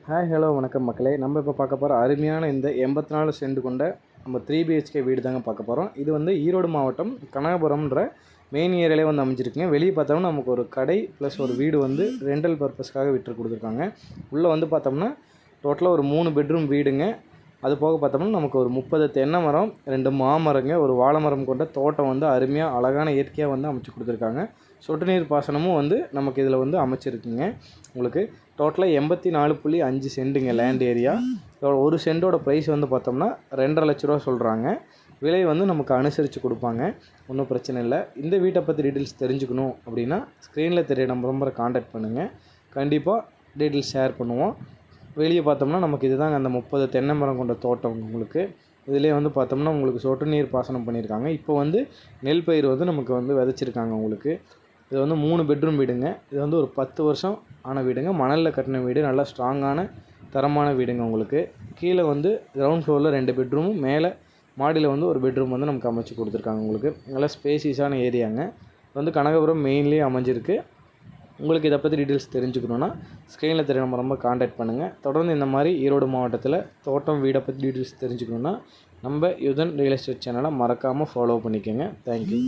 Hi hello வணக்கம் மக்களே. நம்ம இப்போ பார்க்க போகிற அருமையான இந்த 84 சென்ட் கொண்ட நம்ம 3 BHK வீடு தாங்க பார்க்க போகிறோம். இது வந்து ஈரோடு மாவட்டம் கனகபுரம்ன்ற மெயின் ஏரியாலே வந்து அமைஞ்சிருக்குங்க. வெளியே பார்த்தோம்னா நமக்கு ஒரு கடை ப்ளஸ் ஒரு வீடு வந்து ரெண்டல் பர்பஸ்க்காக விட்டு கொடுத்துருக்காங்க. உள்ளே வந்து பார்த்தோம்னா டோட்டலாக ஒரு 3 பெட்ரூம் வீடுங்க. அது போக பார்த்தோம்னா நமக்கு ஒரு 30 தென்னை மரம், 2 மாமரங்க, ஒரு வாழை மரம் கொண்ட தோட்டம் வந்து அருமையாக அழகான இயற்கையாக வந்து அமைச்சு கொடுத்துருக்காங்க. சொட்டு நீர் பாசனமும் வந்து நமக்கு இதில் வந்து அமைச்சிருக்குங்க. உங்களுக்கு டோட்டலாக 84.5 சென்ட்டுங்க லேண்ட் ஏரியா. ஒரு சென்ட்டோட ப்ரைஸ் வந்து பார்த்தோம்னா 2.5 லட்ச ரூபா சொல்கிறாங்க. விலை வந்து நமக்கு அனுசரித்து கொடுப்பாங்க, ஒன்றும் பிரச்சனை இல்லை. இந்த வீட்டை பற்றி டீட்டெயில்ஸ் தெரிஞ்சுக்கணும் அப்படின்னா ஸ்க்ரீனில் தெரிய நம்பரை காண்டாக்ட் பண்ணுங்கள். கண்டிப்பாக டீட்டெயில்ஸ் ஷேர் பண்ணுவோம். வெளியே பார்த்தோம்னா நமக்கு இதுதாங்க அந்த 30 தென்னை மரம் கொண்ட தோட்டம். உங்களுக்கு இதிலே வந்து பார்த்தோம்னா உங்களுக்கு சொட்டு நீர் பாசனம் பண்ணியிருக்காங்க. இப்போ வந்து நெல் பயிர் வந்து நமக்கு வந்து விதைச்சிருக்காங்க. உங்களுக்கு இது வந்து 3 பெட்ரூம் வீடுங்க. இது வந்து ஒரு 10 வருஷம் ஆன வீடுங்க. மணலில் கட்டின வீடு, நல்லா ஸ்ட்ராங்கான தரமான வீடுங்க. உங்களுக்கு கீழே வந்து கிரவுண்ட் ஃப்ளோரில் 2 பெட்ரூமும், மேலே மாடியில் வந்து ஒரு பெட்ரூம் வந்து நமக்கு அமைச்சு கொடுத்துருக்காங்க. உங்களுக்கு நல்லா ஸ்பேசியஸான ஏரியாங்க. இது வந்து கனகபுரம் மெயின்லேயே அமைஞ்சிருக்கு. உங்களுக்கு இதை பற்றி டீட்டெயில்ஸ் தெரிஞ்சுக்கணுன்னா ஸ்க்ரீனில் தெரிய நம்ம காண்டாக்ட் பண்ணுங்கள். தொடர்ந்து இந்த மாதிரி ஈரோடு மாவட்டத்தில் தோட்டம் வீடை பற்றி டீட்டெயில்ஸ் தெரிஞ்சுக்கணுன்னா நம்ம யுதன் ரியல் எஸ்டேட் சேனலை மறக்காமல் ஃபாலோ பண்ணிக்கோங்க. தேங்க்யூ.